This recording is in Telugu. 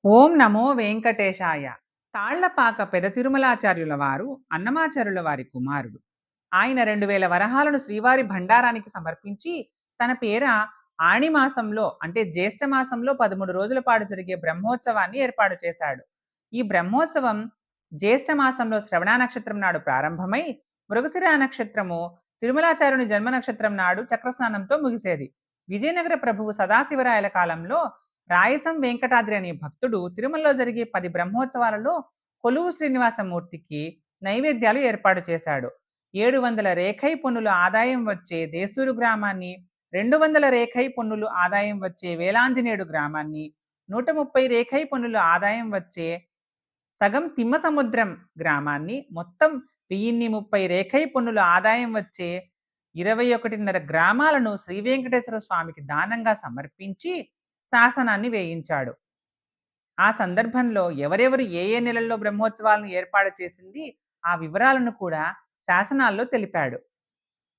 ఓం నమో వెంకటేశాయ. తాళ్లపాక పెద తిరుమలాచార్యుల వారు అన్నమాచార్యుల వారి కుమారుడు. ఆయన 2000 వరహాలను శ్రీవారి భండారానికి సమర్పించి, తన పేర ఆణిమాసంలో అంటే జ్యేష్ఠ మాసంలో 13 రోజుల పాటు జరిగే బ్రహ్మోత్సవాన్ని ఏర్పాటు చేశాడు. ఈ బ్రహ్మోత్సవం జ్యేష్ఠ మాసంలో శ్రవణ నక్షత్రం నాడు ప్రారంభమై, మృగశిర నక్షత్రము తిరుమలాచార్యుని జన్మ నక్షత్రం నాడు చక్రస్నానంతో ముగిసేది. విజయనగర ప్రభువు సదాశివరాయల కాలంలో రాయసం వెంకటాద్రి అనే భక్తుడు తిరుమలలో జరిగే 10 బ్రహ్మోత్సవాలలో కొలువు శ్రీనివాసమూర్తికి నైవేద్యాలు ఏర్పాటు చేశాడు. 700 రేఖై పన్నులు ఆదాయం వచ్చే దేశూరు గ్రామాన్ని, 200 రేఖై పన్నులు ఆదాయం వచ్చే వేలాంజనేయుడు గ్రామాన్ని, 130 రేఖై పన్నులు ఆదాయం వచ్చే సగం తిమ్మసముద్రం గ్రామాన్ని, మొత్తం 1030 రేఖై పన్నులు ఆదాయం వచ్చే 21.5 గ్రామాలను శ్రీ వెంకటేశ్వర స్వామికి దానంగా సమర్పించి శాసనాన్ని వేయించాడు. ఆ సందర్భంలో ఎవరెవరు ఏ ఏ నెలల్లో బ్రహ్మోత్సవాలను ఏర్పాటు చేసింది, ఆ వివరాలను కూడా శాసనాల్లో తెలిపాడు.